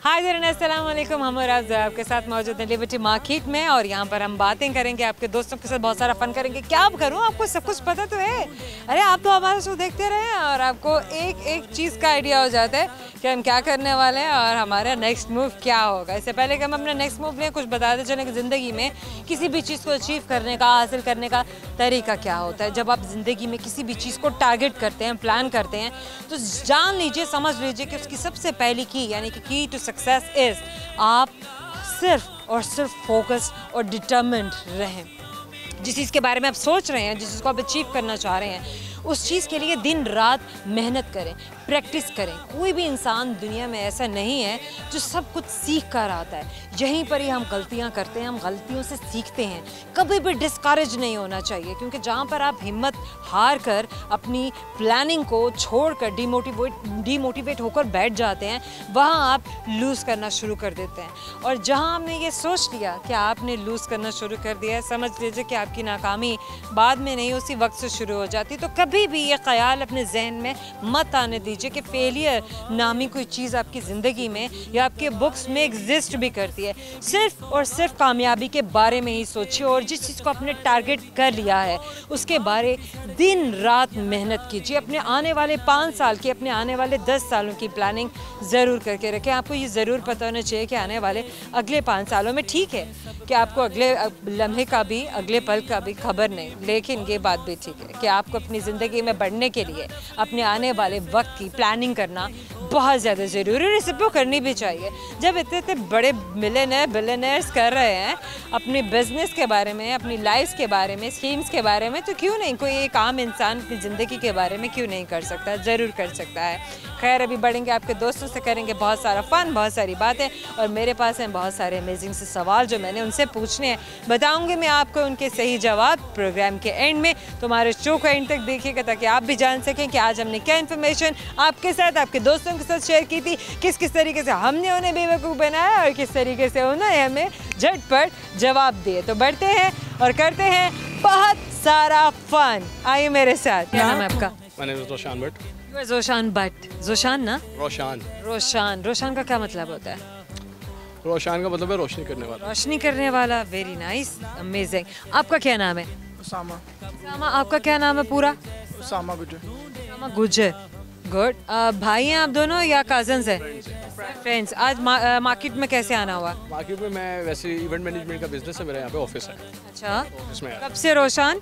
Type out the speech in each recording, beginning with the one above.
हाय देर अस्सलाम वालेकुम। हम और आपके साथ मौजूद हैं लिबर्टी मार्केट में और यहाँ पर हम बातें करेंगे, आपके दोस्तों के साथ बहुत सारा फन करेंगे। क्या आप करूँ, आपको सब कुछ पता तो है। अरे आप तो हमारा शो देखते रहे हैं और आपको एक एक चीज़ का आइडिया हो जाता है कि हम क्या करने वाले हैं और हमारा नेक्स्ट मूव क्या होगा। इससे पहले कि हम अपना नेक्स्ट मूव लें, कुछ बताते चलें कि ज़िंदगी में किसी भी चीज़ को अचीव करने का, हासिल करने का तरीका क्या होता है। जब आप ज़िंदगी में किसी भी चीज़ को टारगेट करते हैं, प्लान करते हैं, तो जान लीजिए, समझ लीजिए कि उसकी सबसे पहली की यानी कि की टू सक्सेस इज़ आप सिर्फ और सिर्फ फोकस और डिटरमिन्ड रहें। जिस चीज़ के बारे में आप सोच रहे हैं, जिस चीज़ को आप अचीव करना चाह रहे हैं, उस चीज़ के लिए दिन रात मेहनत करें, प्रैक्टिस करें। कोई भी इंसान दुनिया में ऐसा नहीं है जो सब कुछ सीख कर आता है। यहीं पर ही हम गलतियां करते हैं, हम गलतियों से सीखते हैं। कभी भी डिस्करेज नहीं होना चाहिए, क्योंकि जहां पर आप हिम्मत हार कर अपनी प्लानिंग को छोड़कर डीमोटिवेट होकर बैठ जाते हैं, वहां आप लूज़ करना शुरू कर देते हैं। और जहां आपने ये सोच लिया कि आपने लूज़ करना शुरू कर दिया है, समझ लीजिए कि आपकी नाकामी बाद में नहीं, उसी वक्त से शुरू हो जाती। तो कभी भी ये ख्याल अपने जहन में मत आने दीजिए कि फेलियर नामी कोई चीज़ आपकी ज़िंदगी में या आपके बुक्स में एग्जिस्ट भी करती है। सिर्फ और सिर्फ कामयाबी के बारे में ही सोचिए और जिस चीज़ को आपने टारगेट कर लिया है उसके बारे दिन रात मेहनत कीजिए। अपने आने वाले 5 साल की, अपने आने वाले 10 सालों की प्लानिंग ज़रूर करके रखें। आपको ये ज़रूर पता होना चाहिए कि आने वाले अगले 5 सालों में, ठीक है कि आपको अगले लम्हे का भी, अगले पल का भी खबर नहीं, लेकिन ये बात भी ठीक है कि आपको अपनी ज़िंदगी में बढ़ने के लिए अपने आने वाले वक्त की प्लानिंग करना बहुत ज़्यादा ज़रूरी है। रिसिप्रो करनी भी चाहिए। जब इतने इतने बड़े बिलियनर्स कर रहे हैं अपने बिजनेस के बारे में, अपनी लाइफ के बारे में, स्कीम्स के बारे में, तो क्यों नहीं कोई एक आम इंसान अपनी ज़िंदगी के बारे में क्यों नहीं कर सकता? ज़रूर कर सकता है। खैर, अभी बढ़ेंगे, आपके दोस्तों से करेंगे बहुत सारा फन, बहुत सारी बातें, और मेरे पास हैं बहुत सारे अमेजिंग से सवाल जो मैंने उनसे पूछने हैं। बताऊंगी मैं आपको उनके सही जवाब प्रोग्राम के एंड में। तो हमारे शो को एंड तक देखिएगा ताकि आप भी जान सकें कि आज हमने क्या इन्फॉर्मेशन आपके साथ, आपके दोस्तों के साथ शेयर की थी, किस किस तरीके से हमने उन्हें बेवकूफ़ बनाया और किस तरीके से उन्होंने हमें झटपट जवाब दिए। तो बढ़ते हैं और करते हैं बहुत सारा फन। आइए मेरे साथ। क्या नाम है आपका? My name is Roshan Bhatt. जोशान Bhatt. जोशान ना? रोशान। रोशान। रोशान का क्या मतलब होता है? रोशान का मतलब है रोशनी करने वाला। रोशनी करने वाला। Very nice, amazing. आपका क्या नाम है? उसामा। उसामा। आपका क्या नाम है पूरा? उसामा गुजर। उसामा गुजर। गुड। भाई हैं आप दोनों या कजन्स हैं? फ्रेंड्स। आज मार्केट में कैसे आना हुआ? मार्केट में मैं वैसे इवेंट मैनेजमेंट का बिजनेस है, मेरा यहाँ पे ऑफिस है। अच्छा, ऑफिस में कब से रोशान?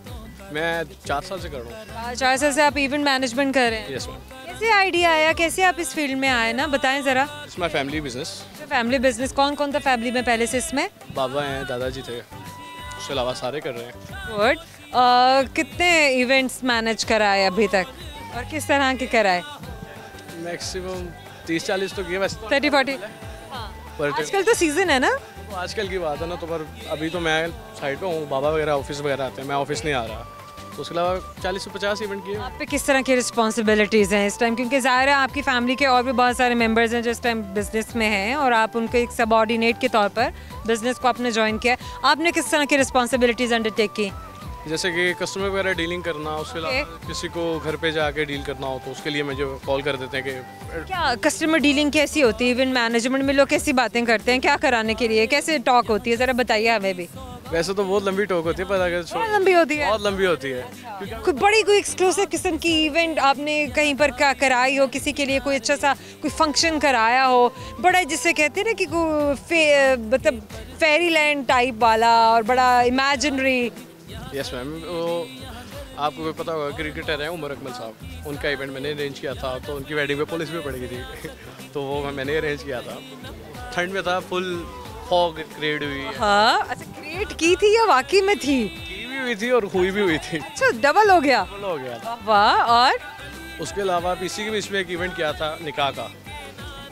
मैं 4 साल से कर रहा हूँ। 4 साल से आप इवेंट मैनेजमेंट कर रहे हैं? Yes ma'am. कैसे आइडिया आया, कैसे आप इस फील्ड में आए ना, बताएं ज़रा। It's my family business. Family business. कौन कौन था फैमिली में पहले से इसमें? बाबा हैं, दादाजी थे, उसके अलावा सारे कर रहे हैं। गुड। कितने इवेंट्स मैनेज कराए अभी तक और किस तरह के कराए? मैक्सिमम 30-40 तो किए बस। 30-40। पर आजकल तो सीजन है ना? तो आजकल की बात है ना, तो पर अभी तो मैं साइड पे हूँ, बाबा वगैरह ऑफिस वगैरह आते हैं, मैं ऑफिस नहीं आ रहा। तो उसके अलावा 40 से 50 इवेंट किए। आप पे किस तरह की रिस्पॉन्सिबिलिटीज़ हैं इस टाइम, क्योंकि ज़ाहिर है आपकी फैमिली के और भी बहुत सारे मेंबर्स हैं जो इस टाइम बिजनेस में हैं और आप उनके एक सबऑर्डिनेट के तौर पर बिजनेस को आपने ज्वाइन किया। आपने किस तरह की रिस्पॉन्सिबिलिटीज़ अंडरटेक की? जैसे कि कस्टमर वगैरह डीलिंग करना, उसके अलावा किसी को घर पे जाके डील करना हो तो उसके लिए मुझे कॉल कर देते हैं कि क्या कस्टमर डीलिंग कैसी होती है? इवेंट मैनेजमेंट में लोग कैसी बातें करते हैं, क्या कराने के लिए, कैसे टॉक होती है, ज़रा बताइए हमें भी। वैसे तो बहुत लंबी टॉक होती है, पर अगर बहुत लंबी होती है। बहुत लंबी होती है। कोई बड़ी कोई एक्सक्लूसिव किस्म की इवेंट आपने कहीं पर क्या कराई हो, किसी के लिए कोई अच्छा सा कोई फंक्शन कराया हो, बड़ा जिसे कहते हैं ना कि मतलब फेरी लैंड टाइप वाला और बड़ा इमेजिनरी? Yes ma'am. वो आपको पता होगा, क्रिकेटर हैं उमर अकमल साहब, उनका इवेंट मैंने अरेंज किया था। तो उनकी वेडिंग पे पुलिस भी पड़ गई थी तो वो मैंने अरेंज किया था। ठंड में था, फुल फॉग क्रिएट हुई। हाँ, अच्छा, क्रिएट की थी या वाकई में थी? की भी हुई थी और हुई भी हुई थी। अच्छा, डबल हो गया। डबल हो गया था। वाह। और उसके अलावा इसी के बीच में एक इवेंट किया था निकाह का,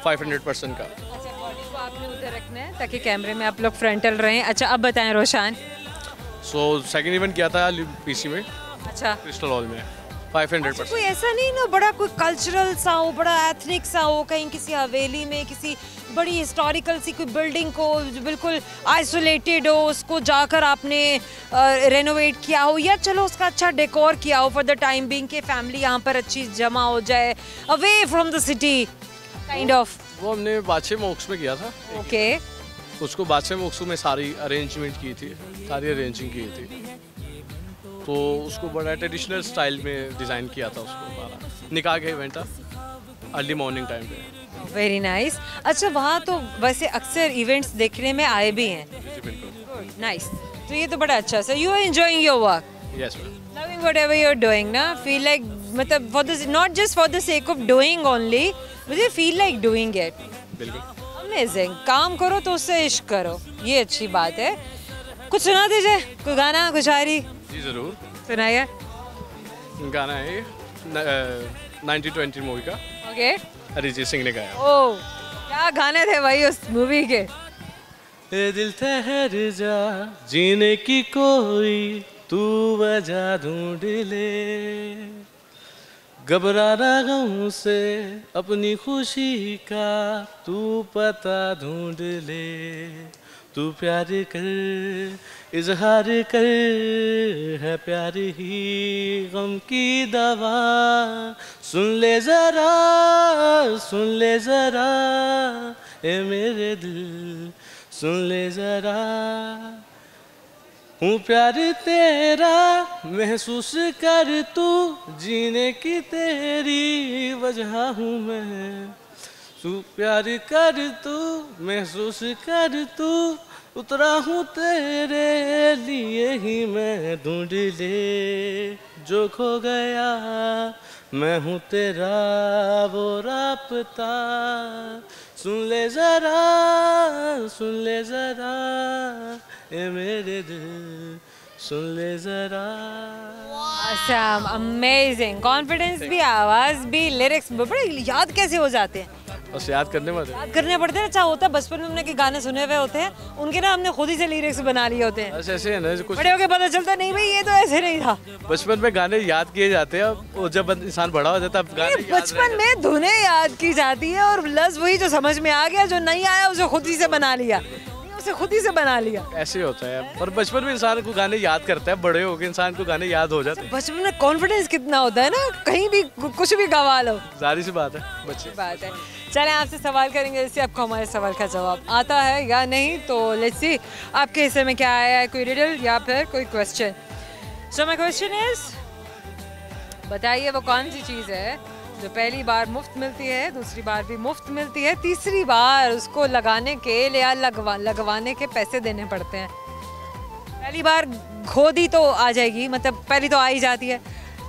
500% का। अच्छा, बॉडी को आपने उधर रखना है ताकि कैमरे में आप लोग फ्रंटल रहें। अच्छा, अब बताएं रोशान। सो सेकंड इवेंट किया था पीसी में, अच्छा, क्रिस्टल हॉल में, 500%। कोई ऐसा नहीं ना बड़ा कोई कल्चरल सा हो, बड़ा एथनिक सा हो, कहीं किसी हवेली में किसी बड़ी हिस्टोरिकल सी कोई बिल्डिंग को बिल्कुल आइसोलेटेड हो, उसको जाकर आपने रेनोवेट किया हो, या चलो उसका अच्छा डेकोर किया हो फॉर द टाइम बीइंग के फैमिली यहाँ पर अच्छी जमा हो जाए, away from the city kind of? वो हमने बादशाह मोक्स में किया था। ओके उसको बादशाह मोक्स में सारी अरेंजमेंट की थी, सारी अरेंजिंग की थी, तो उसको बड़ा ट्रेडिशनल स्टाइल में डिज़ाइन किया था उसको सारा। निकाह का इवेंट था अर्ली मॉर्निंग टाइम पे। Very nice. अच्छा वहाँ तो वैसे अक्सर इवेंट्स देखने में आए भी हैं। जी बिल्कुल। नाइस तो ये तो बड़ा अच्छा सा you are enjoying your work yes ma'am. loving whatever you're doing ना feel like मतलब for the not just for the sake of doing only मुझे feel like doing it बिल्कुल। amazing काम करो तो उससे इश्क करो ये अच्छी बात है। कुछ सुना दीजिए कोई गाना कुछ शायरी जी ज़रूर। सुनाइए। गाना है ये 1920 मूवी का, ओके अरिजीत सिंह ने गाया। ओ क्या गाने थे भाई उस मूवी के। ए दिल ठहर जा जीने की कोई तू वजह ढूंढ ले, घबराना गम से अपनी खुशी का तू पता ढूंढ ले, तू प्यार कर इजहार कर है प्यार ही गम की दवा, सुन ले जरा ए मेरे दिल सुन ले जरा, हूँ प्यार तेरा महसूस कर तू जीने की तेरी वजह हूँ मैं, तू प्यार कर तू महसूस कर तू उतरा हूँ तेरे लिए ही मैं, ढूंढ ले जो खो गया मैं हूँ तेरा वो रापता, सुन ले जरा ए मेरे दिल सुन ले जरा। awesome amazing कॉन्फिडेंस भी आवाज भी लिरिक्स भी बड़े याद कैसे हो जाते हैं। बस याद करने वाले याद करने पड़ते हैं। अच्छा होता है बचपन में हमने के गाने सुने हुए होते हैं उनके ना हमने खुद ही से लिरिक्स बना लिए होते हैं। बस ऐसे है ना कुछ बड़े होके पता चलता नहीं भाई ये तो ऐसे नहीं था। बचपन में गाने याद किए जाते हैं और जब इंसान बड़ा हो जाता है गाने याद बचपन में धुनें याद की जाती है और प्लस वही जो समझ में आ गया जो नहीं आया उसे खुद ही से बना लिया, उसे खुद ही से बना लिया। ऐसे होता है पर बचपन में इंसान को गाने याद करता है, बड़े होके इंसान को गाने याद हो जाते हैं। बचपन में कॉन्फिडेंस कितना होता है ना कहीं भी कुछ भी गवा लो। जारी सी बात है बच्चे। बात है। चलें आपसे सवाल करेंगे इससे आपको हमारे सवाल का जवाब आता है या नहीं, तो लेट्स सी आपके हिस्से में क्या आया है, कोई रिडल या फिर कोई question. So my question is बताइए वो कौन सी चीज़ है जो पहली बार मुफ्त मिलती है, दूसरी बार भी मुफ्त मिलती है, तीसरी बार उसको लगाने के या लगवाने के पैसे देने पड़ते हैं। पहली बार खो दी तो आ जाएगी, मतलब पहली तो आ ही जाती है,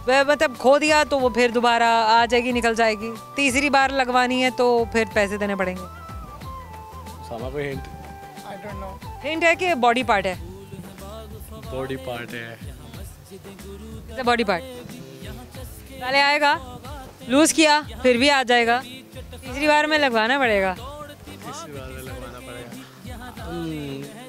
मतलब खो दिया तो वो फिर दोबारा आ जाएगी निकल जाएगी, तीसरी बार लगवानी है तो फिर पैसे देने पड़ेंगे। सामा पे hint I don't know. Hint है कि बॉडी पार्ट है। बॉडी पार्ट है। बॉडी पार्ट पहले आएगा, लूज किया फिर भी आ जाएगा, तीसरी बार में लगवाना पड़ेगा। तीसरी बार में लगवाना पड़ेगा।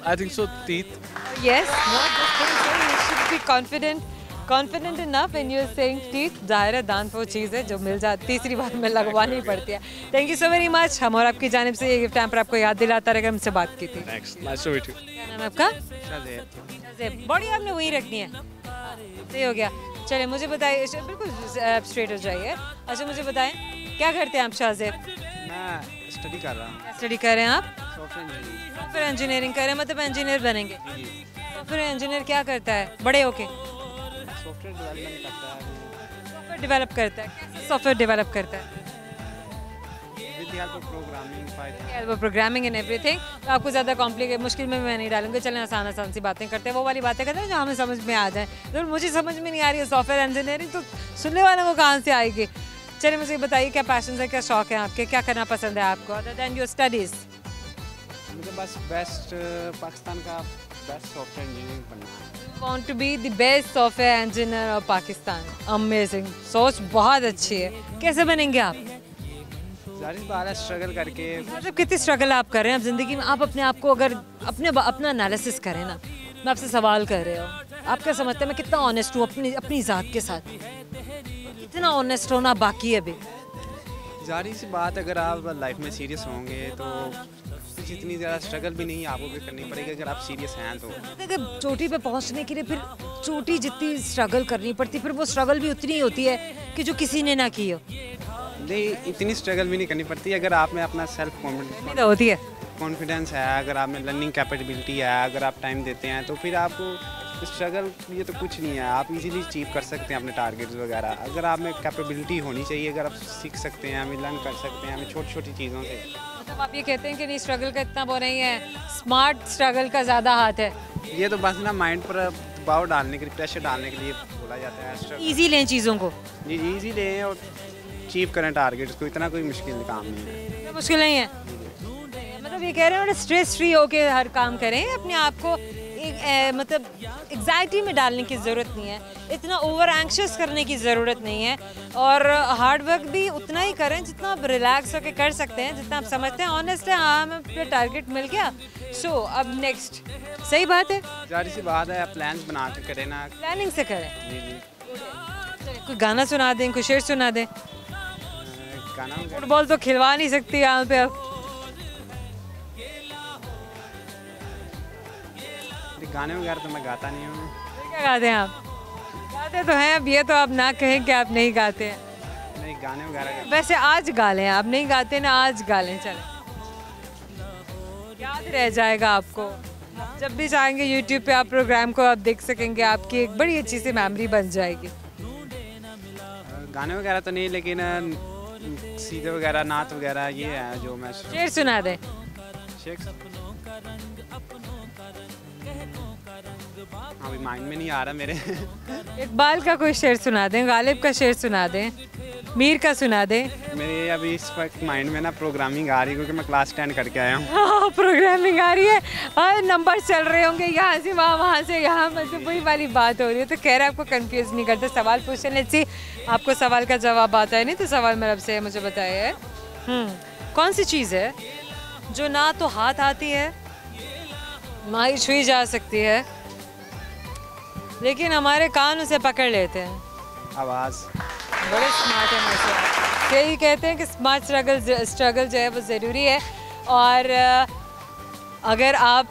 I think so teeth. Yes, no, you should be confident enough when you're saying teeth। जाहिर है दांत वो चीज़ है जो मिल जाती तीसरी बार में लगवानी पड़ती है। Thank you so very much. हम और आपकी जानिब से ये गिफ्ट टाइम पर आपको याद दिलाता रहेगा हमसे बात की थी। Nice to meet you. क्या नाम है आपका? शाज़ेब। बॉडी आपने वही रखनी है, सही हो गया। चलिए मुझे बताइए, बिल्कुल स्ट्रेट हो जाइए। अच्छा मुझे बताएं क्या करते हैं आप शाज़ेब? मैं स्टडी कर रहा हूँ। स्टडी कर रहे हैं आप? Software engineering. इंजीनियरिंग कर रहे हैं, मतलब इंजीनियर बनेंगे। सॉफ्टवेयर इंजीनियर क्या करता है बड़े होके? सॉफ्टवेयर डेवलपमेंट करता है। सॉफ्टवेयर डेवलप करता है। कैसे सॉफ्टवेयर डेवलप करता है? With the help of programming, Python. वो प्रोग्रामिंग एंड एवरीथिंग। तो आपको ज़्यादा कॉम्प्लिकेट मुश्किल में मैं नहीं डालूंगी। चलें आसान आसान सी बातें करते हैं, वो वाली बातें करते हैं जो हमें समझ में आ जाए। तो मुझे समझ में नहीं आ रही है सॉफ्टवेयर इंजीनियरिंग, तो सुनने वालों को कहाँ से आएगी। चलिए मुझे बताइए क्या पैशन है, क्या शौक है आपके, क्या करना पसंद है आपको अदर देन योर स्टडीज़? मुझे बस बेस्ट पाकिस्तान का बेस्ट सॉफ्टवेयर इंजीनियरिंग बनना है। Want to be the best software engineer of Pakistan। Amazing, सोच बहुत अच्छी है। कैसे बनेंगे आप? जाहिर बात है स्ट्रगल करके। मतलब कितनी स्ट्रगल आप कर रहे हैं आप जिंदगी में? आप अपने आप को अगर अपना एनालिसिस करें ना, मैं आपसे सवाल कर रहे हो, आप क्या समझते हैं मैं कितना ऑनेस्ट हूँ अपनी ज़ात के साथ? कितना ऑनेस्ट होना बाकी है अभी? जाहिर सी बात अगर आप लाइफ में सीरियस होंगे तो कुछ इतनी ज़्यादा स्ट्रगल भी नहीं आपको भी करनी पड़ेगी अगर आप सीरियस हैं तो। अगर चोटी पे पहुंचने के लिए फिर चोटी जितनी स्ट्रगल करनी पड़ती, फिर वो स्ट्रगल भी उतनी ही होती है कि जो किसी ने ना की हो। नहीं, इतनी स्ट्रगल भी नहीं करनी पड़ती अगर आप में अपना सेल्फ तो होती है। कॉन्फिडेंस है, अगर आप में लर्निंग कैपेबिलिटी है, अगर आप टाइम देते हैं तो फिर आपको स्ट्रगल ये तो कुछ नहीं है, आप इजीली अचीव कर सकते हैं अपने टारगेट्स वगैरह। अगर आप में कैपेबिलिटी होनी चाहिए, अगर आप सीख सकते हैं, हमें लर्न कर सकते हैं हमें छोटी छोटी चीज़ों से। मतलब आप ये कहते हैं कि नहीं स्ट्रगल का इतना वो नहीं है, स्मार्ट स्ट्रगल का ज़्यादा हाथ है। ये तो बस ना माइंड पर दबाव डालने के लिए, प्रेशर डालने के लिए बोला जाता है। ईजी लें चीज़ों को, जी ईजी लें और अचीव करें टारगेट्स को, इतना कोई मुश्किल काम नहीं है। तो मुश्किल नहीं है, मतलब ये कह रहे हैं स्ट्रेस फ्री होके हर काम करें, अपने आप को मतलब एग्जाइटी में डालने की ज़रूरत नहीं है, इतना ओवर एंक्शियस करने की ज़रूरत नहीं है, और हार्ड वर्क भी उतना ही करें जितना आप रिलैक्स होकर कर सकते हैं, जितना आप समझते हैं ऑनेस्ट है। हाँ हमें अपना टारगेट मिल गया, सो अब नेक्स्ट। सही बात है, जारी सी बात है, आप प्लान्स बना के करें ना, प्लानिंग से करें। जी जी। कोई गाना सुना दें, कोई शेर सुना दें। गाना फुटबॉल तो खिलवा नहीं सकती यहाँ पे अब। गाने वगैरह तो मैं गाता नहीं हूँ। क्या गाते हैं आप? गाते तो हैं, अब ये तो आप ना कहें कि आप नहीं गाते हैं। नहीं, गाने वगैरह वैसे आज गा लें, आप नहीं गाते ना, आज गा लें, चलें, याद रह जाएगा आपको। जब भी चाहेंगे यूट्यूब पे आप प्रोग्राम को आप देख सकेंगे, आपकी एक बड़ी अच्छी सी मेमोरी बन जाएगी। गाने वगैरह तो नहीं, लेकिन सीधे वगैरह, नात वगैरह ये है जो मैं। शेर सुना दें। अभी माइंड में नहीं आ रहा मेरे। इकबाल का कोई शेर सुना दें, गालिब का शेर सुना दें, मीर का सुना दें। मेरे अभी इस वक्त माइंड में ना प्रोग्रामिंग आ रही है, क्योंकि मैं क्लास 10 करके आया हूँ। हाँ, प्रोग्रामिंग आ रही है, हाँ, नंबर चल रहे होंगे यहाँ से वहाँ, वहाँ से यहाँ, मतलब वही वाली बात हो रही है। तो कह रहे हैं आपको कंफ्यूज नहीं करते, सवाल पूछने लेट्स सी आपको सवाल का जवाब आता है। नहीं तो सवाल मेरे अब से मुझे बताया है, कौन सी चीज़ है जो ना तो हाथ आती है ना ही छुई जा सकती है, लेकिन हमारे कान उसे पकड़ लेते हैं? आवाज़। बड़े स्मार्ट है मुझसे। यही कहते हैं कि स्मार्ट स्ट्रगल जो है वो ज़रूरी है, और अगर आप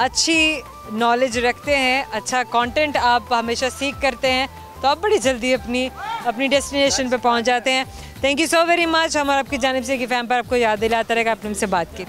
अच्छी नॉलेज रखते हैं, अच्छा कंटेंट आप हमेशा सीख करते हैं, तो आप बड़ी जल्दी अपनी डेस्टिनेशन पे पहुंच जाते हैं। Thank you so very much. हम आपकी जानिब से कि फैम पर आपको याद दिलाता रहेगा, आपने हमसे बात की।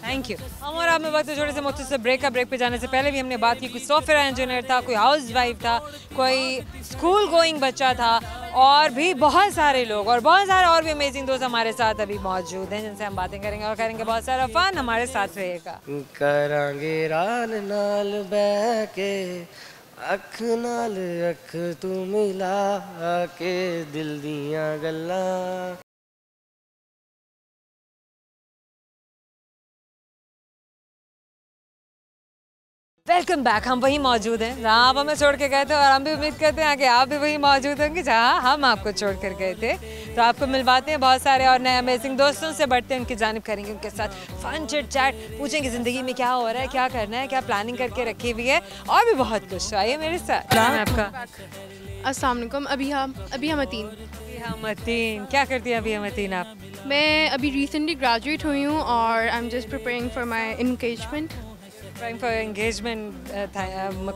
Thank you. हम और आप में वक्त छोटे से मुख्तसर ब्रेक पे जाने से पहले भी हमने बात की, कोई सॉफ्टवेयर इंजीनियर था, कोई हाउस वाइफ था, कोई स्कूल गोइंग बच्चा था, और भी बहुत सारे लोग और बहुत सारे और भी अमेजिंग दोस्त हमारे साथ अभी मौजूद हैं, जिनसे हम बातें करेंगे और करेंगे बहुत सारा फन। हमारे साथ रहिएगा। करांगे राल नाल बह के, अख नाल अख तू मिला के, दिल दियां गल्लां। Welcome back. हम वहीं मौजूद हैं जहाँ आप हमें छोड़ के गए थे, और हम भी उम्मीद करते हैं कि आप भी वहीं मौजूद होंगे जहाँ हम आपको छोड़ कर गए थे। तो आपको मिलवाते हैं बहुत सारे और नए अमेजिंग दोस्तों से, बढ़ते हैं उनकी जानिब, करेंगे उनके साथ फन चिट चैट, पूछेंगे ज़िंदगी में क्या हो रहा है, क्या करना है, क्या प्लानिंग करके रखी हुई है, और भी बहुत कुछ। तो आइए मेरे साथ। क्या नाम है आपका? अस्सलाम वालेकुम। अभी हम मतीन। क्या करती हैं अभी मतीन आप? मैं अभी रिसेंटली ग्रेजुएट हुई हूँ और I am just preparing for my engagement. For engagement,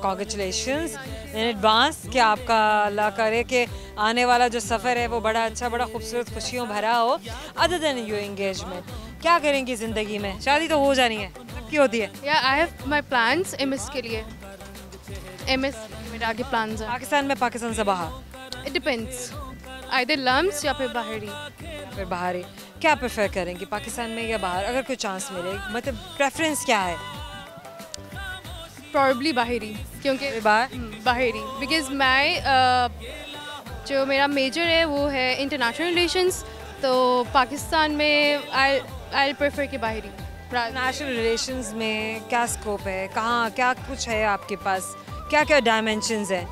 congratulations in advance. कि आपका अल्लाह करे कि आने वाला जो सफ़र है वो बड़ा अच्छा, बड़ा खूबसूरत, खुशियों भरा हो। अदर देन योर एंगेजमेंट, क्या करेंगी ज़िंदगी में? शादी तो हो जानी है, सबकी होती है। या I have my plans MS के लिए। एमएस मेरे आगे प्लान्स हैं। पाकिस्तान में, पाकिस्तान से बाहर? इट डिपेंड्स, आइदर लम्स या फिर बाहरी। फिर बाहरी। क्या प्रेफर करेंगी, पाकिस्तान में या बाहर, अगर कोई चांस मिले? मतलब प्रेफरेंस क्या है? प्रॉबली बाहरी, क्योंकि बाहरी बिकॉज मैं जो मेरा मेजर है वो है इंटरनेशनल रिलेशंस, तो पाकिस्तान में आई प्रेफर कि बाहरी। इंटरनेशनल रिलेशंस में क्या स्कोप है, कहाँ क्या कुछ है आपके पास, क्या क्या डायमेंशंस हैं?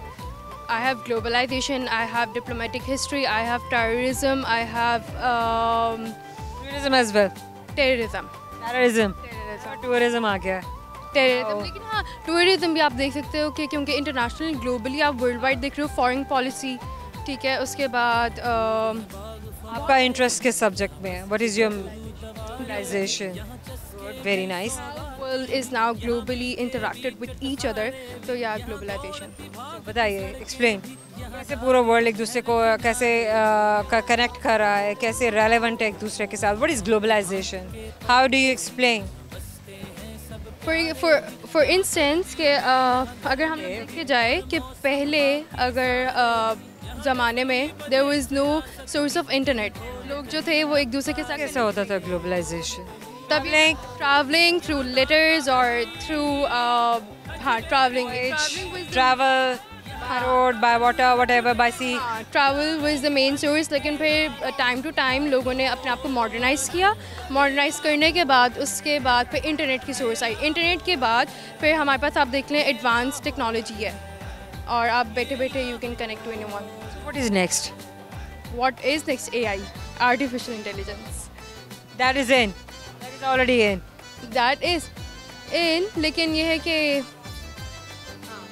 I have globalization, I have diplomatic history, I have terrorism, I have tourism as well. terrorism. Tourism आ गया। टेररिज्म, लेकिन हाँ टूरिज्म भी आप देख सकते हो कि क्योंकि इंटरनेशनल ग्लोबली आप वर्ल्ड वाइड देख रहे हो, फॉरेन पॉलिसी, ठीक है। उसके बाद आपका इंटरेस्ट किस सब्जेक्ट में है? What is your specialisation? Very nice. world is now globally interacted with each other. So yeah, globalization. बताइए, एक्सप्लेन कैसे पूरा वर्ल्ड एक दूसरे को कैसे कनेक्ट कर रहा है, कैसे रेलेवेंट है एक दूसरे के साथ. What is globalisation? How do you explain? For instance कि अगर हम देखे जाए कि पहले अगर ज़माने में there was no source of internet, लोग जो थे वो एक दूसरे के साथ कैसे होता था ग्लोबलाइजेशन? तभी traveling through letters or through हाँ traveling travel by road, by water, whatever, by sea. Travel was the main source. लेकिन फिर टाइम टू टाइम लोगों ने अपने आप को मॉडर्नाइज़ किया. मॉडर्नाइज़ करने के बाद उसके बाद फिर इंटरनेट की सोर्स आई. इंटरनेट के बाद फिर हमारे पास आप देख लें एडवांस टेक्नोलॉजी है और आप बैठे बैठे you can connect to anyone. What is next? What is next? AI, artificial intelligence. That is in. That is already in. That is in. लेकिन ये है कि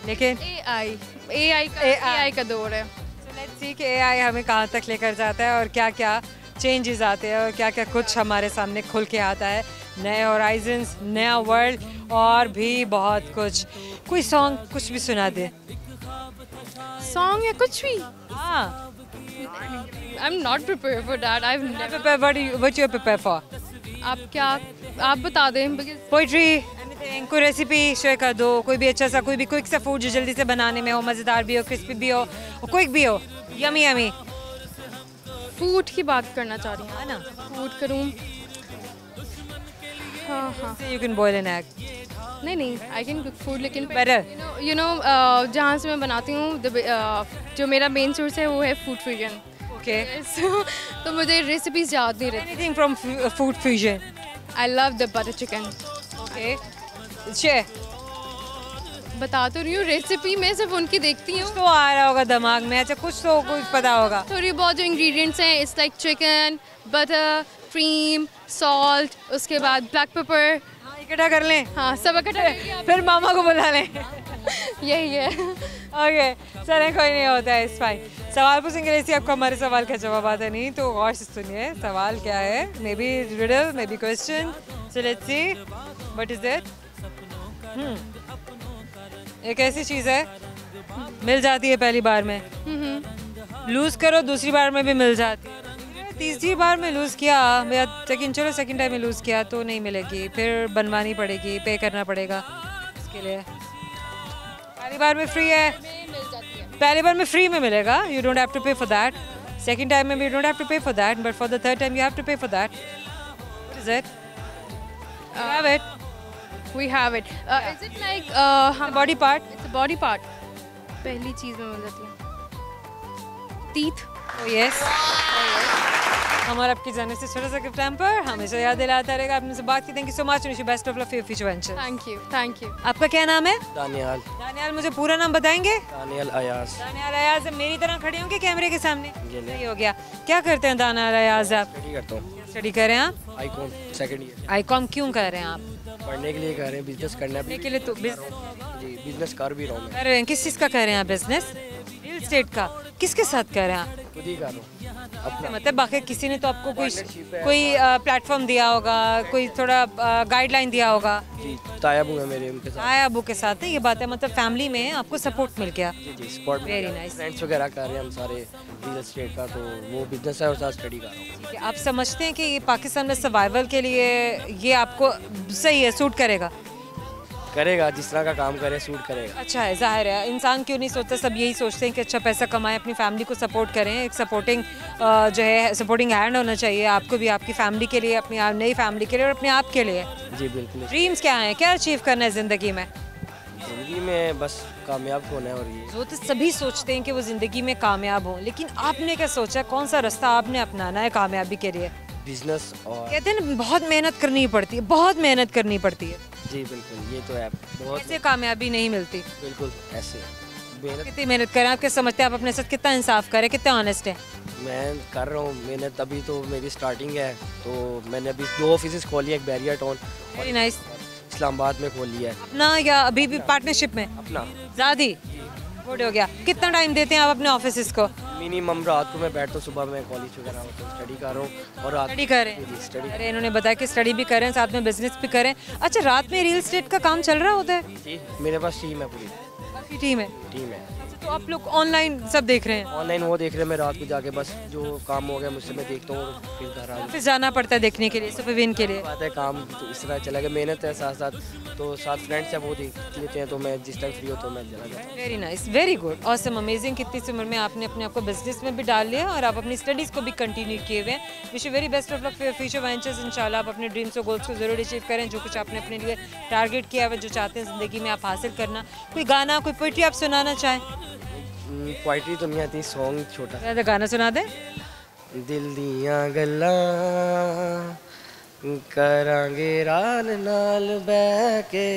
लेकिन AI का दौर है. So let's see कि AI हमें कहाँ तक लेकर जाता है और क्या क्या चेंजेस आते हैं और क्या क्या कुछ हमारे सामने खुल के आता है. नए होराइजन्स, नया वर्ल्ड और भी बहुत कुछ. कोई सॉन्ग कुछ भी सुना दे. सॉन्ग या कुछ भी. हाँ. I'm not prepared for that. I've never. What you prepare for? आप बता दें. पोइट्री, एनीथिंग, कोई रेसिपी शेयर कर दो. कोई भी अच्छा सा, कोई भी क्विक सा फूड जो जल्दी से बनाने में हो, मज़ेदार भी हो, क्रिस्पी भी हो, क्विक भी हो. Yummy yummy. फूड की बात करना चाह रही हूँ. है ना? फूड करूँ. हाँ. You can boil an egg. नहीं आई कैन कुक फूड. लेकिन Better. यू नो जहाँ से मैं बनाती हूँ जो मेरा मेन सोर्स है वो है फूड फ्यूजन. ओके. तो मुझे रेसिपीज याद नहीं रहती. Anything from food fusion. I love the butter chicken. Okay. Share. बता तो रही हूँ, रेसिपी में सिर्फ उनकी देखती हूँ. तो आ रहा होगा दिमाग में. अच्छा, कुछ तो कुछ पता होगा. थोड़ी बहुत जो इंग्रेडिएंट्स हैं, it's like chicken, butter, cream, salt, उसके बाद ब्लैक पेपर. इकट्ठा कर लें. हाँ, सब इकट्ठा. फिर मामा को बुला लें. यही है. ओके, चलें, कोई नहीं होता है. It's fine. सवाल पूछेंगे ऐसे आपको हमारे सवाल का जवाब आता नहीं, तो गौर से सुनिए. सवाल क्या है? May be riddle, may be question. So let's see what is it. एक ऐसी चीज़ है मिल जाती है पहली बार में, लूज़ करो दूसरी बार में भी मिल जाती है. तीसरी बार में लूज़ किया या सेकंड टाइम में लूज़ किया तो नहीं मिलेगी, फिर बनवानी पड़ेगी, पे करना पड़ेगा इसके लिए. पहली बार में फ्री है. पहली बार में फ्री में मिलेगा. You don't have to pay for that. Second time में you don't have to pay for that, but for the third time you have to pay for that. What is it? Have it. We have it. Is it like body part? It's a body part. पहली चीज़ में मिल जाती है. Teeth. Oh yes. हम और आपकी जाने से छोटा सा गिफ्ट हैम्पर हमेशा याद दिलाता रहेगा. आपने से बात की. Thank you so much. Wish you best of luck for your future venture. Thank you. आपका क्या नाम है? दानियाल. दानियाल. मुझे पूरा नाम बताएंगे? दानियाल अयाज. दानियाल अयाज. मेरी तरह खड़े होंगे कैमरे के सामने. ये ले. सही हो गया. क्या करते हैं दानियाल अयाज आप? स्टडी करता हूँ. स्टडी कर रहे हैं आप? Icom second year. आईकॉम क्यों कर रहे हैं आप? पढ़ने के लिए कर रहे हैं, बिजनेस करना है. के लिए तो जी, बिजनेस कर भी रहा हूँ मैं. कर रहे हैं. किस चीज़ का कर रहे हैं आप बिजनेस? रियल एस्टेट का. किसके साथ कर रहे हैं आप? खुद ही कर रहा हूँ अपना. मतलब बाकी किसी ने तो आपको कोई प्लेटफॉर्म दिया होगा, कोई थोड़ा गाइडलाइन दिया होगा. जी, ताया बू है मेरे, उनके साथ. आया अबू के साथ है. ये बात है, मतलब फैमिली में आपको सपोर्ट मिल गया. जी स्पॉट. Very nice. फ्रेंड्स वगैरह कर रहे हैं हम सारे रियल एस्टेट का, तो वो बिजनेस है और साथ स्टडी कर रहा हूँ. ठीक है. आप समझते हैं कि ये पाकिस्तान में सर्वाइवल के लिए ये आपको सही है, सूट करेगा? करेगा, जिस तरह का काम करे सूट करेगा. अच्छा है. जाहिर है इंसान क्यों नहीं सोचता, सब यही सोचते हैं कि अच्छा पैसा कमाएं, अपनी फैमिली को सपोर्ट करें. एक सपोर्टिंग जो है सपोर्टिंग हैंड होना चाहिए आपको भी, आपकी फैमिली के लिए, अपनी नई फैमिली के लिए और अपने आप के लिए. जी बिल्कुल. ड्रीम्स क्या हैं? क्या अचीव करना है ज़िंदगी में? ज़िंदगी में बस कामयाब होना है. और ये वो तो सभी सोचते हैं कि वो ज़िंदगी में कामयाब हों, लेकिन आपने क्या सोचा? कौन सा रास्ता आपने अपनाना है कामयाबी के लिए? बिजनेस. और कहते हैं ना बहुत मेहनत करनी पड़ती है, बहुत मेहनत करनी पड़ती है. जी बिल्कुल, ये तो है. बहुत ऐसे कामयाबी नहीं मिलती. बिल्कुल ऐसे मेहनत कितनी मेहनत करें आप? क्या समझते हैं आप अपने साथ? कितना इंसाफ करें, कितने ऑनेस्ट हैं? मैं कर रहा हूँ मेहनत. अभी तो मेरी स्टार्टिंग है, तो मैंने अभी 2 ऑफिस खोली है, एक barrier town very nice. Islamabad में खोली है. अपना या अभी भी पार्टनरशिप में? अपना. ज़्यादा गुड हो गया. कितना टाइम देते हैं आप अपने ऑफिस को? मिनिमम रात को मैं बैठता हूँ, सुबह मैं कॉलेज वगैरह होता हूँ, स्टडी कर रहा हूँ और रात स्टडी कर रहे जी, हैं? स्टडी अरे इन्होंने बताया कि स्टडी भी करें साथ में बिजनेस भी करें। अच्छा, रात में रियल एस्टेट का काम चल रहा होता है? जी, मेरे पास टीम है, पूरी आपकी टीम है? टीम है। तो आप लोग ऑनलाइन सब देख रहे हैं? ऑनलाइन वो देख रहे हैं, मैं रात को जाके बस जो काम हो गया मुझसे मैं देखता हूँ और फिर घर आ ऑफिस जाना पड़ता है देखने के लिए, सुबह विन के लिए? बात है। काम तो इस तरह चला गया, मेहनत है साथ साथ, तो साथ फ्रेंड्स हैं वो देख लेते हैं, तो मैं जिस टाइम फ्री होता हूँ मैं चला जाता हूँ। Very nice, very good, awesome, amazing. कितनी सी उम्र में आपने अपने आप को बिजनेस में भी डाल लिया और आप अपनी स्टडीज़ को भी कंटिन्यू किए हुए हैं। Wish you very best of luck for your future ventures. इंशाल्लाह आप अपने ड्रीम्स और गोल्स को ज़रूर अचीव करें, जो कुछ आपने अपने लिए टारगेट किया हुआ, जो चाहते हैं ज़िंदगी में आप हासिल करना। कोई गाना, कोई पोइट्री आप सुनाना चाहें? पोइट्री तो नहीं आती, सॉन्ग छोटा। ज़्यादा गाना सुना दें। दिल दियां गल्लां करांगे राल नाल बह के,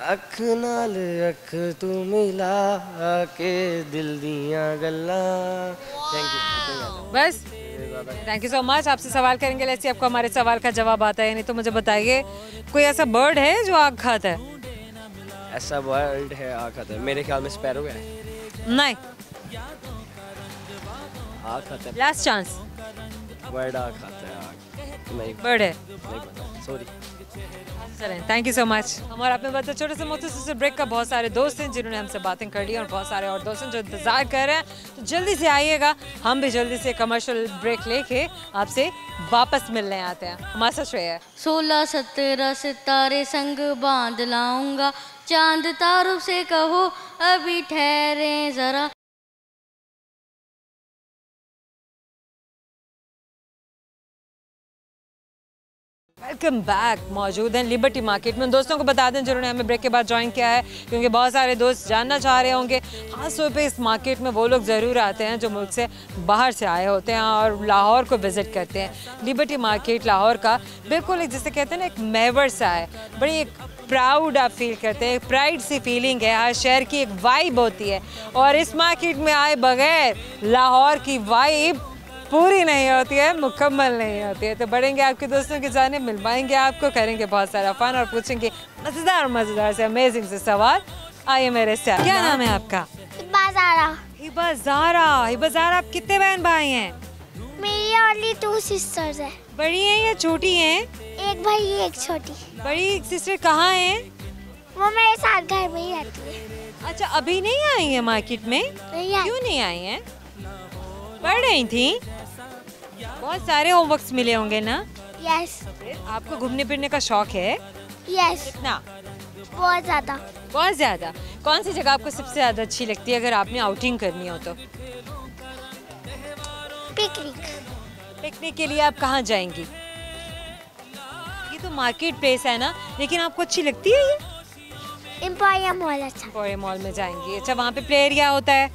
अख नाल अख तू मिला के, दिल दियां गल्लां। Thank you. बस, थैंक यू सो मच। आपसे सवाल करेंगे जैसे आपको हमारे सवाल का जवाब आता है, नहीं तो मुझे बताइए कोई ऐसा बर्ड है जो आग खाता है? ऐसा वर्ड है आग खाता है? मेरे ख्याल में स्पैरो है। नहीं, आग खाता है, लास्ट चांस। वर्ड आग खाता है, आग नहीं बर्ड है? नहीं पता, सॉरी। चलें, थैंक यू सो मच। हमारा अपने बच्चे छोटे से मुख्तसर से ब्रेक का बहुत सारे दोस्त हैं जिन्होंने हमसे बातें कर ली और बहुत सारे और दोस्त हैं जो इंतज़ार कर रहे हैं, तो जल्दी से आइएगा। हम भी जल्दी से कमर्शियल ब्रेक लेके आपसे वापस मिलने आते हैं। हमारे साथ श्रेया है। 16-17 सितारे संग बांध लाऊंगा, चांद तारों से कहो अभी ठहरे जरा। Welcome back. मौजूद हैं लिबर्टी मार्केट में। दोस्तों को बता दें जिन्होंने हमें ब्रेक के बाद ज्वाइन किया है, क्योंकि बहुत सारे दोस्त जानना चाह रहे होंगे ख़ास तौर पे इस मार्केट में वो लोग ज़रूर आते हैं जो मुल्क से बाहर से आए होते हैं और लाहौर को विज़िट करते हैं। लिबर्टी मार्केट लाहौर का बिल्कुल एक, जिसे कहते हैं ना, एक महवर सा है। बड़ी एक प्राउड आप फील करते हैं, प्राइड सी फीलिंग है, हर शहर की एक वाइब होती है और इस मार्केट में आए बगैर लाहौर की वाइब पूरी नहीं होती है, मुकम्मल नहीं होती है। तो बढ़ेंगे आपके दोस्तों के जाने, मिलवाएंगे आपको, करेंगे बहुत सारा फन और पूछेंगे मज़ेदार से अमेजिंग से सवाल। आइए मेरे साथ। क्या नाम है आपका? हिबा ज़ारा। हिबा ज़ारा। हिबा ज़ारा, आप कितने बहन भाई हैं? मेरी ओनली 2 सिस्टर्स है। बड़ी हैं या छोटी हैं? एक भाई एक छोटी। बड़ी सिस्टर कहाँ हैं? वो मेरे साथ घर में ही रहती है। अच्छा, अभी नहीं आई हैं मार्केट में? नहीं आई। क्यों नहीं आई हैं? पढ़ रही थी? बहुत सारे होमवर्क्स मिले होंगे ना? यस। आपको घूमने फिरने का शौक है? यस। कितना? बहुत ज़्यादा। बहुत ज़्यादा। कौन सी जगह आपको सबसे ज़्यादा अच्छी लगती है अगर आपने आउटिंग करनी हो तो? पिकनिक। पिकनिक के लिए आप कहाँ जाएंगी? ये तो मार्केट प्लेस है ना, लेकिन आपको अच्छी लगती है ये? एम्पायर मॉल अच्छा। एम्पायर मॉल में जाएंगी। अच्छा, वहाँ पे प्ले एरिया होता है,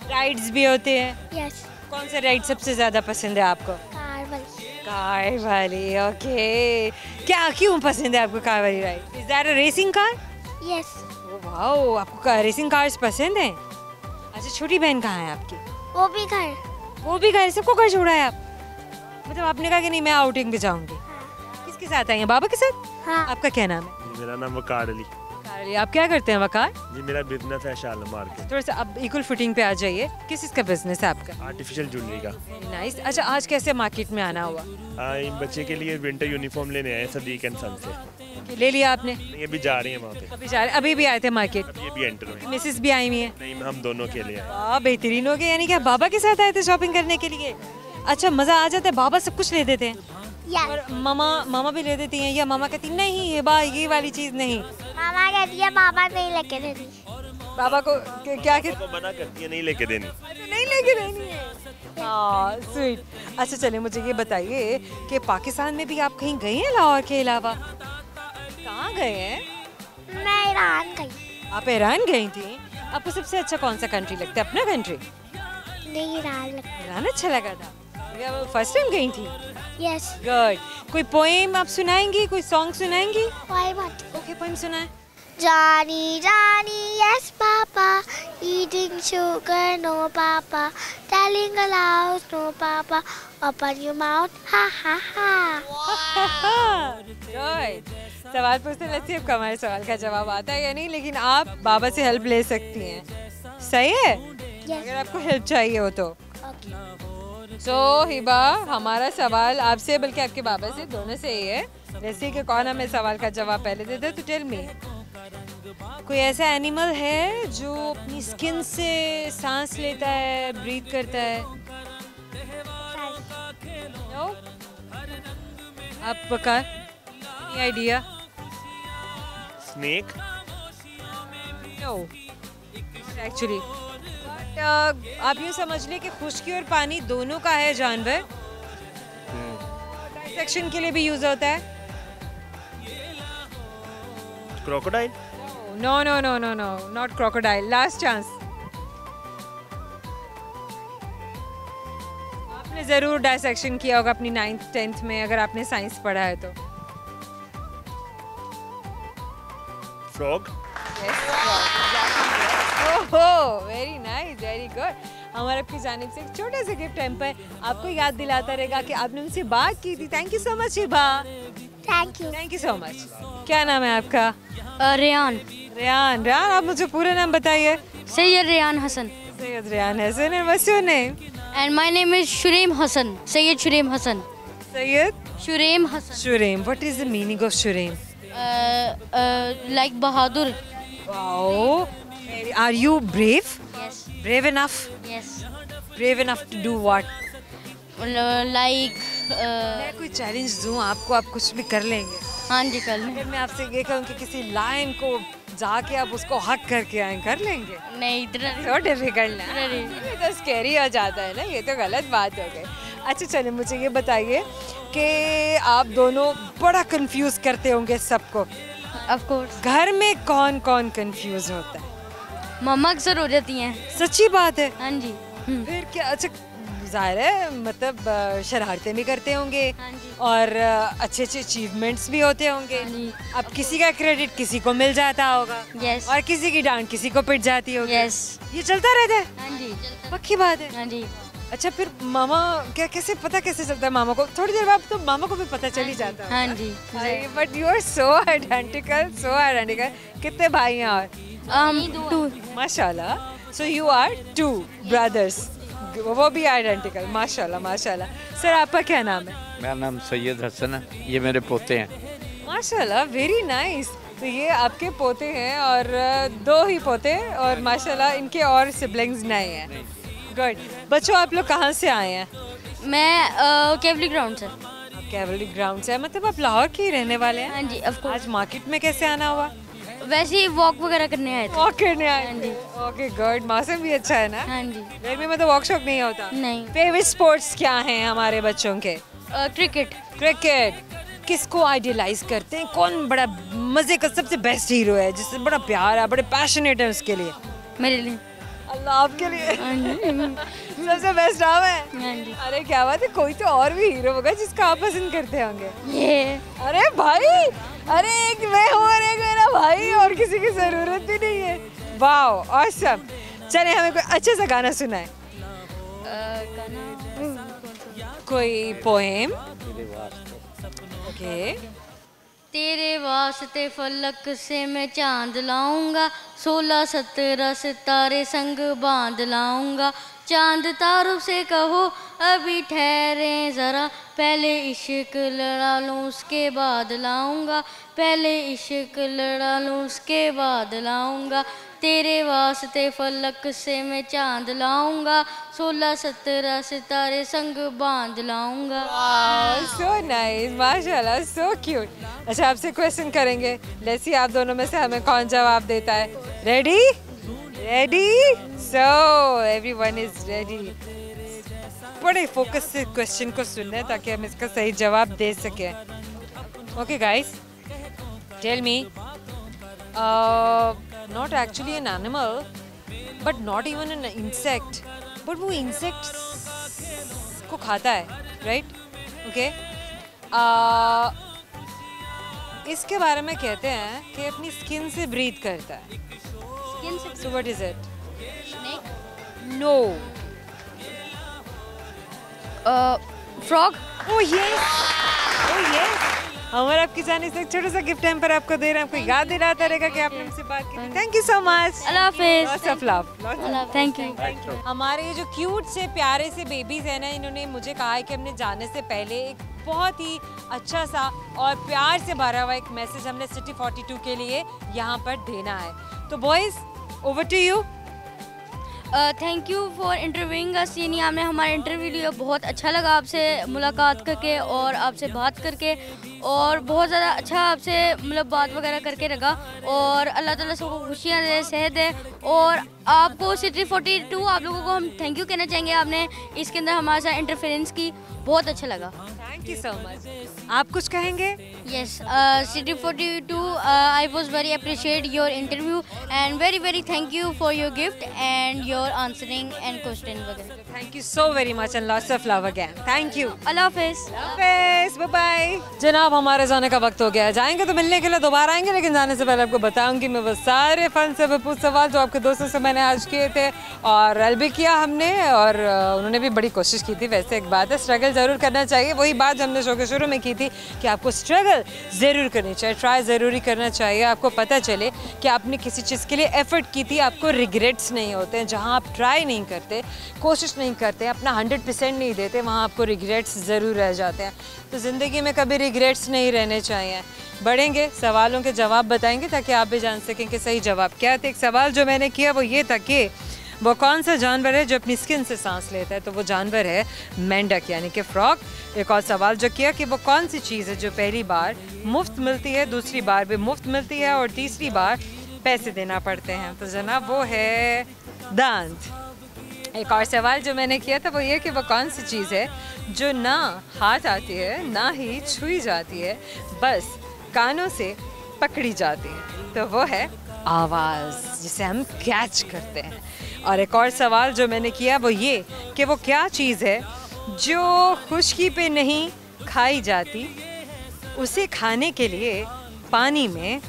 राइड्स भी होते हैं। यस। कौन सा राइड सबसे ज़्यादा पसंद है आपको? कार वाली। कार वाली, ओके। क्या, क्यों पसंद है आपको कार वाली ride? Is that a racing car? Yes. Wow, आपको रेसिंग कार्स पसंद हैं? अच्छा, छोटी बहन कहाँ है आपकी? वो भी घर। वो भी घर, सबको घर छोड़ा है आप? मतलब आपने कहा कि नहीं मैं आउटिंग पे जाऊंगी। किसके साथ आई हैं? बाबा के साथ? हाँ। आपका क्या नाम है? मेरा नाम वकार अली। वकार अली। आप क्या करते हैं वकार? जी, मेरा बिजनेस है शालमार के। थोड़ा सा अब इक्वल फिटिंग पे आ जाइए। किस चीज़ का बिजनेस है आपका? आर्टिफिशियल ज्वेलरी का। नाइस। अच्छा, आज कैसे मार्केट में आना हुआ? इन बच्चे के लिए विंटर यूनिफॉर्म लेने आए सदीक एंड सन से। ले लिया आपने? ये भी जा रही है वहाँ पे। अभी जा रहे, अभी भी आए थे मार्केट? अब ये भी एंटर हुए। मिसेस भी आई हुई है? नहीं, हम दोनों के लिए आए। वाह, बेहतरीन हो गया। यानी कि बाबा के साथ आए थे शॉपिंग करने के लिए? अच्छा, मज़ा आ जाता है? बाबा सब कुछ ले देते हैं और मामा भी ले देती हैं, या मामा कहती नहीं ये ये वाली चीज़ नहीं? मामा कहती है मामा नहीं लेके देती। बाबा को क्या कहते? तो मना करती है, नहीं लेके देनी। नहीं लेके देनी है। हाँ, स्वीट। अच्छा, चलिए मुझे ये बताइए कि पाकिस्तान में भी आप कहीं गए हैं लाहौर के अलावा? कहाँ गए हैं? मैं ईरान गई। आप ईरान गई थी? आपको सबसे अच्छा कौन सा कंट्री लगता है? अपना कंट्री? नहीं, ईरान लगता। ईरान अच्छा लगा था? फर्स्ट टाइम गई थी? यस। गुड। कोई पोएम आप सुनाएंगी, कोई सॉन्ग सुनाएंगी? ओके, पोएम सुनाएं। Johnny, Johnny, yes, Papa. Eating sugar, no, Papa. Telling a lie, no, Papa. Open your mouth, ha, ha, ha. Good. सवाल पूछते लगती है आपका हमारे सवाल का जवाब आता है या नहीं, लेकिन आप बाबा से हेल्प ले सकती हैं। सही है? अगर आपको हेल्प चाहिए हो तो। सो हिबा, हमारा सवाल आपसे बल्कि आपके बाबा से, दोनों से ही है, जैसे कि कौन हमें सवाल का जवाब पहले देता है। तो टेल मी, कोई ऐसा एनिमल है जो अपनी स्किन से सांस लेता है, ब्रीथ करता है? No? आप बकार, any idea? Snake. No, actually आप यूँ समझ लें कि खुश्की और पानी दोनों का है जानवर। डाइसेक्शन के लिए भी यूज होता है। Crocodile. No no no no no, not crocodile. Last chance. आपने जरूर डाइसेक्शन किया होगा अपनी 9th 10th में, अगर आपने साइंस पढ़ा है तो। Frog. ओहो, वेरी नाइस, वेरी गुड। हमारे आपकी जानिब से एक छोटा सा गिफ्ट है, आपको याद दिलाता रहेगा कि आपने उनसे बात की थी। Thank you so much Hiba. Thank you so much. क्या नाम है आपका? रेयान। रेयान। रेयान, आप मुझे पूरा नाम बताइए। Syed Rayan Hasan. Syed Rayan Hasan. And what's your name? And my name is Shureem Hassan. Sayyid Shureem Hassan. Sayyid Shureem Hassan. Shureem. What is the meaning of Shureem? Like Bahadur. Wow. Are you brave? Yes. Brave enough? Yes. Brave enough to do what? Like. मैं कोई challenge दूं आपको, आप कुछ भी कर लेंगे? हाँ जी, कर लें। अगर मैं आपसे ये कहूँ कि किसी लायन को जाके आप उसको हक करके आए, कर लेंगे? नहीं, इतना तो डिफिकल्ट ना, ये तो स्कैरी हो जाता है ना, ये तो गलत बात हो गई। अच्छा चलिए, मुझे ये बताइए कि आप दोनों बड़ा कंफ्यूज करते होंगे सबको। Of course. घर में कौन कौन कंफ्यूज होता है? मम्मा अक्सर हो जाती हैं। सच्ची बात है? हाँ जी। फिर क्या? अच्छा, जाहिर है मतलब शरारतें भी करते होंगे हाँ जी। और अच्छे अच्छे अचीवमेंट्स भी होते होंगे। हाँ जी। अब किसी का क्रेडिट किसी को मिल जाता होगा। यस। और किसी की डांट किसी को पिट जाती होगी। यस। ये चलता रहता है? हाँ जी। पक्की बात है? हाँ जी। अच्छा, फिर मामा कैसे पता कैसे चलता है मामा को? थोड़ी देर बाद तो मामा को भी पता चल ही जाता है। हाँ जी। But you are so identical, so identical. कितने भाई हैं? और 2 माशाल्लाह। सो यू आर 2 ब्रदर्स, वो भी आइडेंटिकल। माशाल्लाह माशाल्लाह। सर, आपका क्या नाम है? मेरा नाम सैयद हसन है, ये मेरे पोते हैं। माशाल्लाह, वेरी नाइस। तो ये आपके पोते हैं और 2 ही पोते, और माशाल्लाह इनके और सिबलिंग्स नहीं हैं। गुड। बच्चों, आप लोग कहाँ से आए हैं? मैं केवली ग्राउंड से। कैवली ग्राउंड से? मतलब आप लाहौर के ही रहने वाले हैं? हाँ जी, ऑफ कोर्स। आज मार्केट में कैसे आना हुआ? वैसे ही वॉक वगैरह करने आए थे। वॉक करने आए? हाँ जी। Okay good. मौसम भी अच्छा है ना? हाँ जी। गर्मी में तो वॉक शॉक नहीं होता? नहीं। फेवरेट स्पोर्ट्स क्या हैं हमारे बच्चों के? क्रिकेट। क्रिकेट। किसको आइडियलाइज करते हैं? कौन बड़ा मजे का सबसे बेस्ट हीरो है जिससे बड़ा प्यार है, बड़े पैशनेट है उसके लिए? मेरे लिए। अल्लाह, आपके लिए? हाँ जी। सबसे बेस्ट नाम है? हाँ जी। अरे क्या बात है, कोई तो और भी हीरो होगा जिसको आप पसंद करते होंगे। ये। अरे भाई, अरे एक मैं हूँ और एक मेरा भाई, और किसी की जरूरत भी नहीं है। Wow, awesome. चले, हमें कोई अच्छा सा गाना सुनाए। कोई पोएम? ओके। तेरे वास्ते फलक से मैं चांद लाऊंगा, 16 17 सितारे संग बांध लाऊंगा। चांद तारों से कहो अभी ठहरे ज़रा, पहले इश्क लड़ा लूँ उसके बाद लाऊंगा। पहले इश्क लड़ा लूँ उसके बाद लाऊंगा। तेरे वास्ते फलक से मैं चांद लाऊंगा, 16 17 सितारे संग बांध लाऊंगा। सो नाइस, माशाल्लाह, सो क्यूट। अच्छा, आपसे क्वेश्चन करेंगे, लेट्स सी आप दोनों में से हमें कौन जवाब देता है। Ready? Ready? So everyone is ready. बड़े फोकस से क्वेश्चन को सुनना है ताकि हम इसका सही जवाब दे सकें। Okay guys, tell me, not actually an animal, but not even an insect, but वो insects को खाता है, right? Okay? इसके बारे में कहते हैं कि अपनी स्किन से ब्रीथ करता है। स्किन से? So what is it? Snake? No. Frog? Oh yes. Oh yes. और आपकी जाने से एक छोटा सा गिफ्ट हम पर आपको दे रहे हैं, आपको याद दिलाता रहेगा कि आपने हमसे बात की। Thank you so much. अल्लाह हाफिज़। Lots of love. Thank you. हमारे ये जो क्यूट से प्यारे से बेबीज हैं ना, इन्होंने मुझे कहा है कि हमने जाने से पहले एक बहुत ही अच्छा सा और प्यार से भरा हुआ एक मैसेज हमने सिटी 42 के लिए यहाँ पर देना है। तो boys over to you. Thank you for interviewing us. यानी आपने हमारा इंटरव्यू लिया, बहुत अच्छा लगा आपसे मुलाकात करके और आपसे बात करके, और बहुत ज़्यादा अच्छा आपसे मतलब बात वगैरह करके लगा। और अल्लाह ताला सबको खुशियाँ दे, सेहत दे। और आपको सिटी 42 आप लोगों को हम थैंक यू कहना चाहेंगे, आपने इसके अंदर हमारे साथ इंटरफेरेंस की, बहुत अच्छा लगा। Thank you so much. आप कुछ कहेंगे? Yes, City 42, I was very appreciate your interview and very thank you for your gift and your answering and question वगैरह। Thank you so very much and lots of love again. Thank you. अल्लाह हाफिज़। Bye bye. जनाब हमारे जाने का वक्त हो गया है। जाएंगे तो मिलने के लिए दोबारा आएंगे, लेकिन जाने से पहले आपको बताऊंगी मैं वो सारे फन से भरपूर सवाल जो आपके दोस्तों से मैंने आज किए थे और हल भी किया हमने, और उन्होंने भी बड़ी कोशिश की थी। वैसे एक बात है, स्ट्रगल ज़रूर करना चाहिए। वही बात हमने शो के शुरू में की थी कि आपको स्ट्रगल ज़रूर करनी चाहिए, ट्राई ज़रूरी करना चाहिए। आपको पता चले कि आपने किसी चीज़ के लिए एफ़र्ट की थी, आपको रिग्रेट्स नहीं होते हैं। जहाँ आप ट्राई नहीं करते, कोशिश नहीं करते, अपना 100% नहीं देते, वहाँ आपको रिग्रेट्स ज़रूर रह जाते हैं। तो ज़िंदगी में कभी रिग्रेट्स नहीं रहने चाहिए। बढ़ेंगे, सवालों के जवाब बताएंगे ताकि आप भी जान सकें कि सही जवाब क्या थे। एक सवाल जो मैंने किया वो ये था कि वो कौन सा जानवर है जो अपनी स्किन से सांस लेता है, तो वो जानवर है मेंढक यानी कि फ्रॉग। एक और सवाल जो किया कि वो कौन सी चीज़ है जो पहली बार मुफ्त मिलती है, दूसरी बार भी मुफ्त मिलती है और तीसरी बार पैसे देना पड़ते हैं, तो जनाब वो है दांत। एक और सवाल जो मैंने किया था वो ये कि वो कौन सी चीज़ है जो ना हाथ आती है ना ही छुई जाती है, बस कानों से पकड़ी जाती है, तो वो है आवाज़ जिसे हम कैच करते हैं। और एक और सवाल जो मैंने किया वो ये कि वो क्या चीज़ है जो खुश्की पे नहीं खाई जाती, उसे खाने के लिए पानी में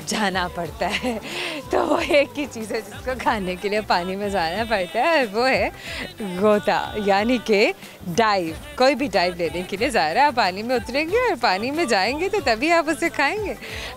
जाना पड़ता है, तो वो एक ही चीज़ है जिसको खाने के लिए पानी में जाना पड़ता है, वो है गोता यानी कि डाइव। कोई भी डाइव लेने के लिए ज़ाहिर है आप पानी में उतरेंगे और पानी में जाएंगे तो तभी आप उसे खाएंगे।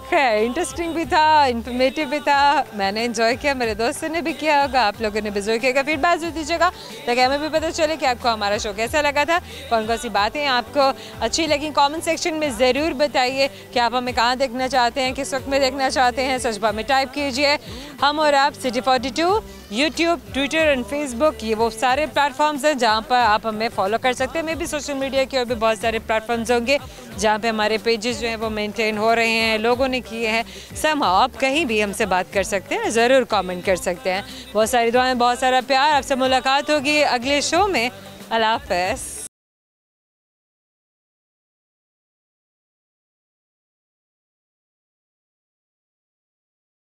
खैर इंटरेस्टिंग भी था, इन्फॉर्मेटिव भी था, मैंने एंजॉय किया, मेरे दोस्तों ने भी किया होगा, आप लोगों ने भी एंजॉय किया। फीडबैक जरूर दीजिएगा ताकि हमें भी पता चले कि आपको हमारा शो कैसा लगा था, कौन कौन सी बातें आपको अच्छी लगी। कमेंट सेक्शन में ज़रूर बताइए कि आप हमें कहाँ देखना चाहते हैं, किस वक्त में देखना चाहते हैं। सचबा में टाइप कीजिए हम और आप city 42, YouTube, Twitter and Facebook, ये वो सारे प्लेटफॉर्म्स हैं जहाँ पर आप हमें फॉलो कर सकते हैं। मे भी सोशल मीडिया के और भी बहुत सारे प्लेटफॉर्म्स होंगे जहाँ पे हमारे पेजेस जो हैं वो मेंटेन हो रहे हैं, लोगों ने किए हैं। समहाउ आप कहीं भी हमसे बात कर सकते हैं, ज़रूर कमेंट कर सकते हैं। बहुत सारी दुआएं, बहुत सारा प्यार। आपसे मुलाकात होगी अगले शो में। अल्लाह हाफ़िज़।